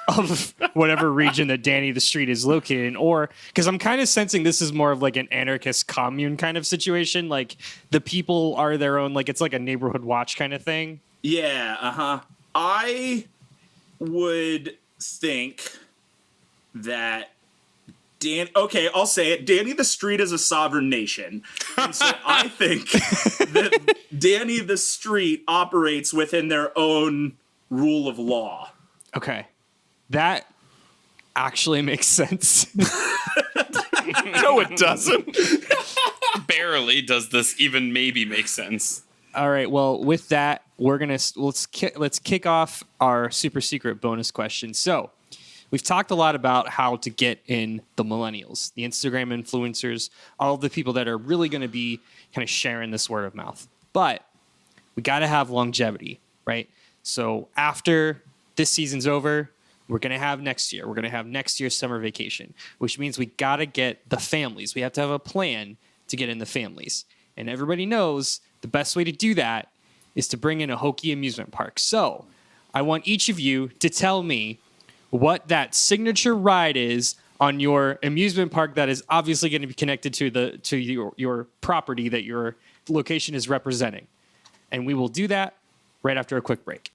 of whatever region that Danny the Street is located in? Or, because I'm kind of sensing this is more of like an anarchist commune kind of situation. Like, the people are their own, like, it's like a neighborhood watch kind of thing. Yeah, I would think that I'll say it. Danny the Street is a sovereign nation. And so I think that Danny the Street operates within their own rule of law. Okay. That actually makes sense. No, it doesn't. Barely does this even maybe make sense. All right. Well, with that, let's kick off our super secret bonus question. So, we've talked a lot about how to get in the millennials, the Instagram influencers, all of the people that are really going to be kind of sharing this word of mouth. But we got to have longevity, right? So after this season's over, we're going to have next year. We're going to have next year's summer vacation, which means we got to get the families. We have to have a plan to get in the families. And everybody knows the best way to do that is to bring in a hokey amusement park. So I want each of you to tell me what that signature ride is on your amusement park that is obviously going to be connected to your property that your location is representing. And we will do that right after a quick break.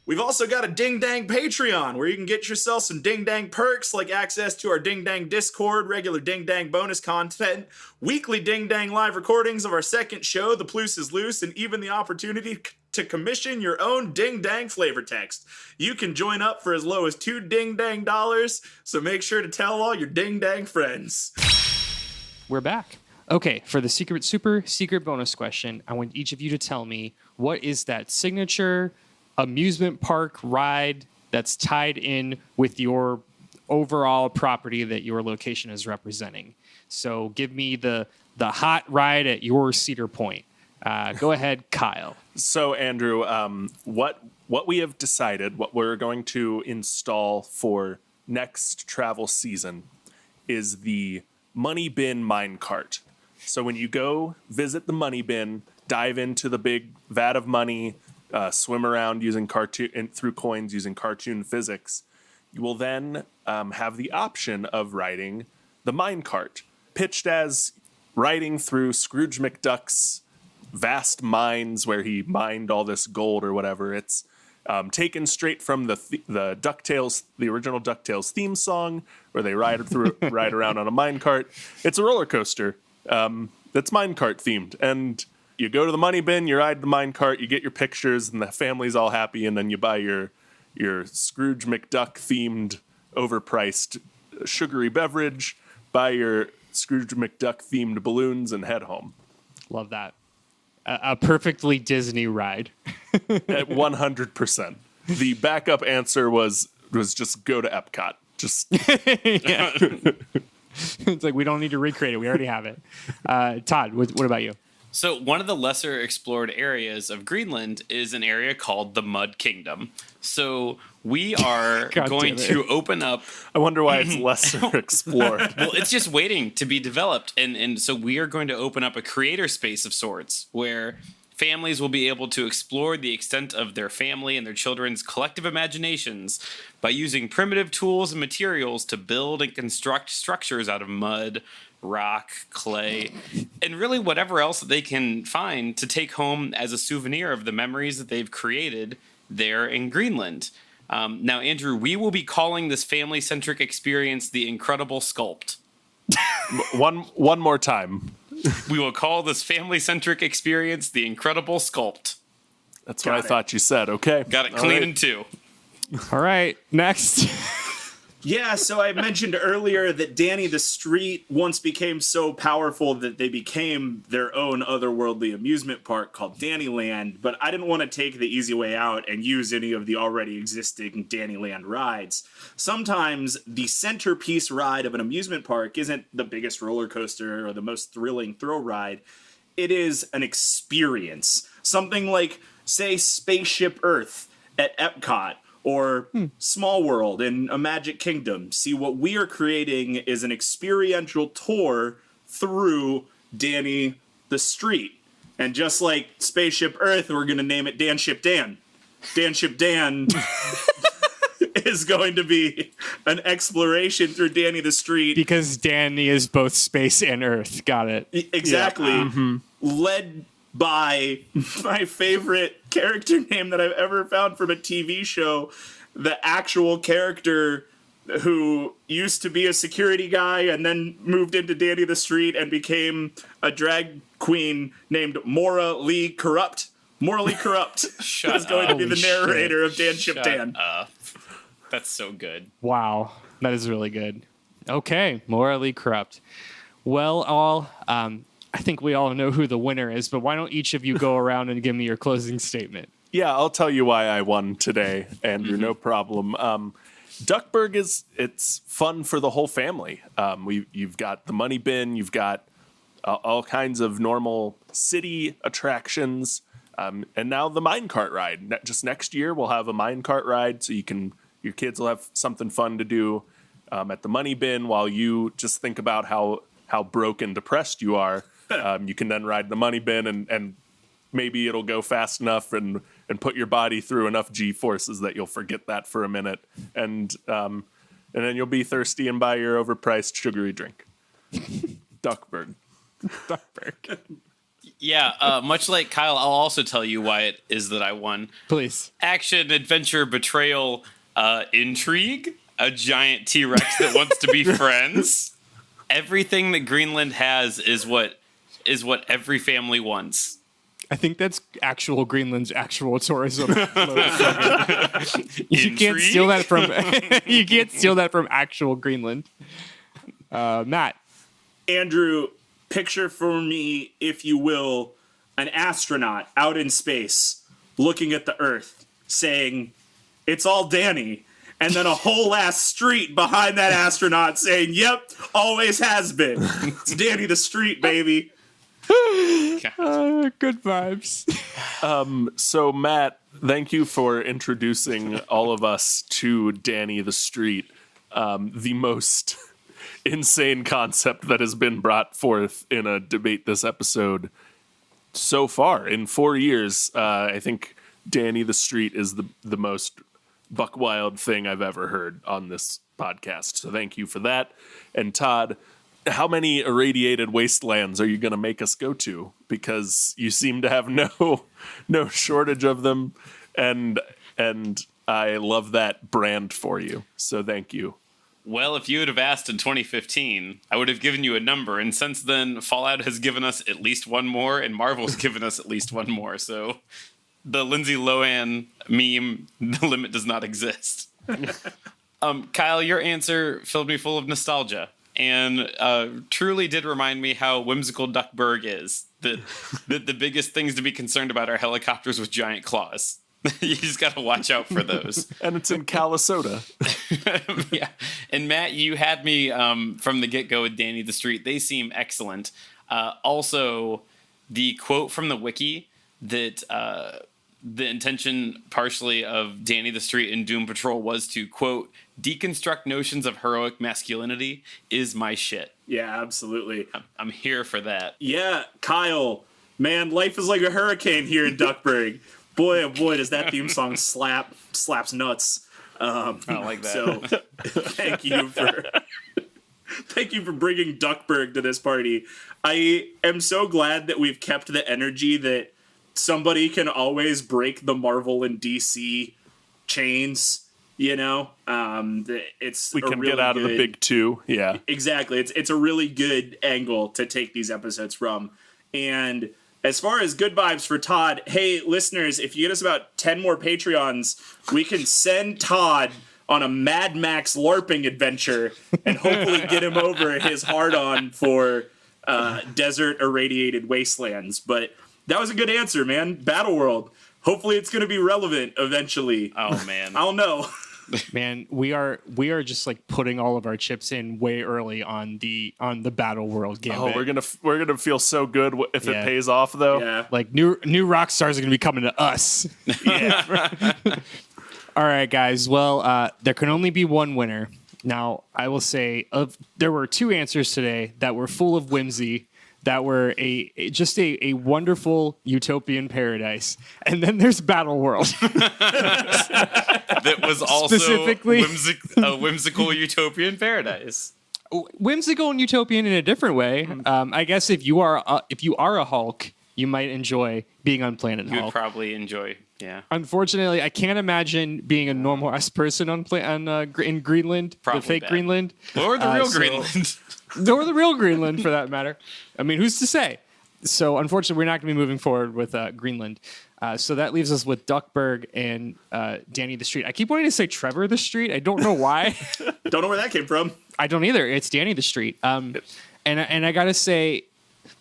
We've also got a Ding Dang Patreon where you can get yourself some Ding Dang perks like access to our Ding Dang Discord, regular Ding Dang bonus content, weekly Ding Dang live recordings of our second show, The Plus is Loose, and even the opportunity to commission your own Ding Dang flavor text. You can join up for as low as $2 Ding Dang dollars, so make sure to tell all your Ding Dang friends. We're back. Okay, for the super secret bonus question, I want each of you to tell me what is that signature amusement park ride that's tied in with your overall property that your location is representing. So give me the hot ride at your Cedar Point. Go ahead, Kyle. So, Andrew, what we have decided, what we're going to install for next travel season is the Money Bin Minecart. So when you go visit the Money Bin, dive into the big vat of money, swim around using through coins using cartoon physics, you will then have the option of riding the minecart, pitched as riding through Scrooge McDuck's vast mines where he mined all this gold or whatever. It's taken straight from the DuckTales, the original DuckTales theme song, where they ride around on a minecart. It's a roller coaster that's minecart themed, and you go to the Money Bin, you ride the minecart, you get your pictures, and the family's all happy, and then you buy your Scrooge McDuck themed, overpriced sugary beverage, buy your Scrooge McDuck themed balloons, and head home. Love that. A perfectly Disney ride. At 100%. The backup answer was just go to Epcot. Just It's like we don't need to recreate it. We already have it. Todd, what about you? So one of the lesser explored areas of Greenland is an area called the Mud Kingdom. So we are going to open up. I wonder why it's lesser explored. Well, it's just waiting to be developed. And so we are going to open up a creator space of sorts where families will be able to explore the extent of their family and their children's collective imaginations by using primitive tools and materials to build and construct structures out of mud, rock, clay, and really whatever else that they can find to take home as a souvenir of the memories that they've created there in Greenland. Now, Andrew, we will be calling this family-centric experience the Incredible Sculpt. One more time. We will call this family-centric experience the Incredible Sculpt. That's what I thought you said. Okay. Got it clean in two. All right, next. Yeah, so I mentioned earlier that Danny the Street once became so powerful that they became their own otherworldly amusement park called Dannyland, but I didn't want to take the easy way out and use any of the already existing Dannyland rides. Sometimes the centerpiece ride of an amusement park isn't the biggest roller coaster or the most thrilling thrill ride. It is an experience. Something like, say, Spaceship Earth at Epcot, or Small World in A Magic Kingdom. See, what we are creating is an experiential tour through Danny the Street. And just like Spaceship Earth, we're going to name it Danship Dan. Danship Dan is going to be an exploration through Danny the Street. Because Danny is both space and Earth. Got it. Exactly. Yeah. Mm-hmm. Led by my favorite character name that I've ever found from a TV show, the actual character who used to be a security guy and then moved into Danny the Street and became a drag queen named Morally Corrupt. Morally Corrupt is going to be the narrator of Danship Dan. That's so good. Wow, that is really good. Okay, Morally Corrupt. Well, all I think we all know who the winner is, but why don't each of you go around and give me your closing statement? Yeah, I'll tell you why I won today, Andrew. No problem. Duckburg it's fun for the whole family. You've got the money bin, you've got all kinds of normal city attractions, and now the minecart ride. Just next year we'll have a minecart ride, so your kids will have something fun to do at the money bin while you just think about how broke and depressed you are. You can then ride the money bin and maybe it'll go fast enough and put your body through enough G-forces that you'll forget that for a minute. And then you'll be thirsty and buy your overpriced sugary drink. Duckburg. Yeah, much like Kyle, I'll also tell you why it is that I won. Please. Action, adventure, betrayal, intrigue, a giant T-Rex that wants to be friends. Everything that Greenland has is what every family wants. I think that's actual Greenland's actual tourism. You can't steal that from actual Greenland. Matt. Andrew, picture for me, if you will, an astronaut out in space looking at the Earth saying, "It's all Danny." And then a whole ass street behind that astronaut saying, "Yep, always has been. It's Danny the Street, baby." Good vibes. So, Matt, thank you for introducing all of us to Danny the Street, the most insane concept that has been brought forth in a debate this episode so far. In 4 years, I think Danny the Street is the most buck wild thing I've ever heard on this podcast. So thank you for that. And Todd, how many irradiated wastelands are you going to make us go to? Because you seem to have no shortage of them, and I love that brand for you. So thank you. Well, if you would have asked in 2015, I would have given you a number. And since then, Fallout has given us at least one more, and Marvel's given us at least one more. So the Lindsay Lohan meme, the limit does not exist. Kyle, your answer filled me full of nostalgia and truly did remind me how whimsical Duckburg is. That the biggest things to be concerned about are helicopters with giant claws. You just got to watch out for those. And it's in Calisota. Yeah. And Matt, you had me from the get-go with Danny the Street. They seem excellent. Also, the quote from the wiki that the intention partially of Danny the Street and Doom Patrol was to, quote, deconstruct notions of heroic masculinity is my shit. Yeah, absolutely. I'm here for that. Yeah, Kyle, man, life is like a hurricane here in Duckburg. Boy, oh boy, does that theme song slaps nuts. I like that. So thank you for bringing Duckburg to this party. I am so glad that we've kept the energy that somebody can always break the Marvel and DC chains. You know, we can get out of the big two. Yeah, exactly. It's a really good angle to take these episodes from. And as far as good vibes for Todd, hey, listeners, if you get us about 10 more Patreons, we can send Todd on a Mad Max LARPing adventure and hopefully get him over his hard-on for desert irradiated wastelands. But that was a good answer, man. Battle World. Hopefully it's going to be relevant eventually. Oh, man. I don't know. Man, we are just like putting all of our chips in way early on the Battle World gambit. Oh, we're gonna feel so good if it pays off though. Yeah. Like new rock stars are gonna be coming to us. Yeah. All right, guys. Well, there can only be one winner. Now, I will say there were two answers today that were full of whimsy, that were a wonderful utopian paradise, and then there's Battle World. That was also Specifically a whimsical utopian paradise. Whimsical and utopian in a different way. I guess if you are a Hulk, you might enjoy being on Planet You would Hulk. probably enjoy, yeah. Unfortunately, I can't imagine being a normal ass person in Greenland, Probably the fake bad. Greenland, Or the real so- Greenland. or the real Greenland for that matter. I mean, who's to say? So unfortunately, we're not going to be moving forward with Greenland. So that leaves us with Duckburg and Danny the Street. I keep wanting to say Trevor the Street. I don't know why. Don't know where that came from. I don't either. It's Danny the Street. And I gotta say,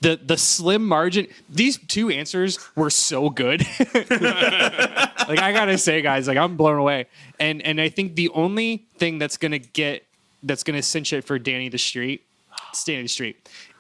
the slim margin. These two answers were so good. Like I gotta say, guys, like I'm blown away. And I think the only thing that's gonna cinch it for Danny the Street,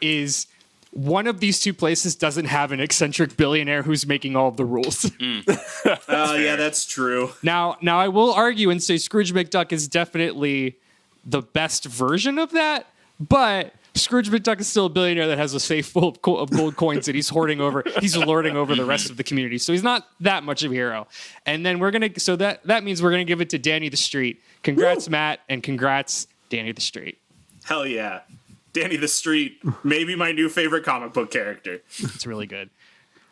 is one of these two places doesn't have an eccentric billionaire who's making all of the rules. Yeah, that's true. Now I will argue and say Scrooge McDuck is definitely the best version of that, but Scrooge McDuck is still a billionaire that has a safe full of gold coins that he's lording over the rest of the community. So he's not that much of a hero. And then that means we're gonna give it to Danny the Street. Congrats, Woo! Matt, and congrats, Danny the Street. Hell yeah. Danny the Street, maybe my new favorite comic book character. It's really good.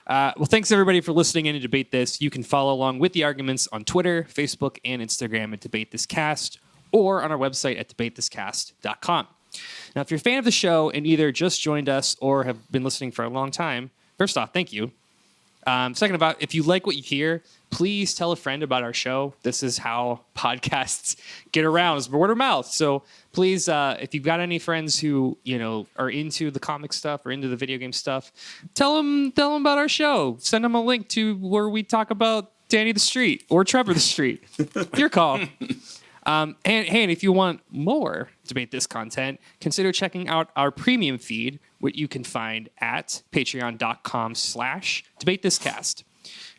Well, thanks everybody for listening in to Debate This. You can follow along with the arguments on Twitter, Facebook, and Instagram at Debate This Cast, or on our website at debatethiscast.com. Now, if you're a fan of the show and either just joined us or have been listening for a long time, first off, thank you. Second of all, if you like what you hear, please tell a friend about our show. This is how podcasts get around, is word of mouth. So please, if you've got any friends who are into the comic stuff or into the video game stuff, tell them about our show. Send them a link to where we talk about Danny the Street or Trevor the Street. Your call. And if you want more Debate This content, consider checking out our premium feed, which you can find at patreon.com/debatethiscast.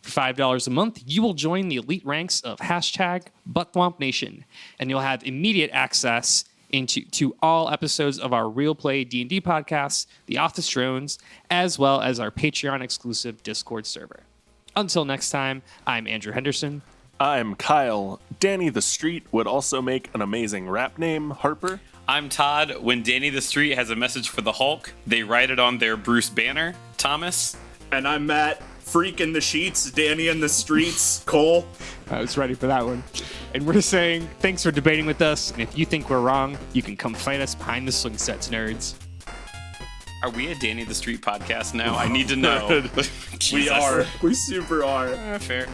For $5 a month, you will join the elite ranks of #ButtWompNation, and you'll have immediate access to all episodes of our Real Play D&D podcast, The Office Drones, as well as our Patreon-exclusive Discord server. Until next time, I'm Andrew Henderson. I'm Kyle. Danny the Street would also make an amazing rap name. Harper. I'm Todd. When Danny the Street has a message for the Hulk, they write it on their Bruce banner. Thomas. And I'm Matt. Freak in the sheets, Danny in the streets, Cole. I was ready for that one. And we're saying thanks for debating with us. And if you think we're wrong, you can come fight us behind the swing sets, nerds. Are we a Danny the Street podcast now? I need to know. We are. We super are. Fair.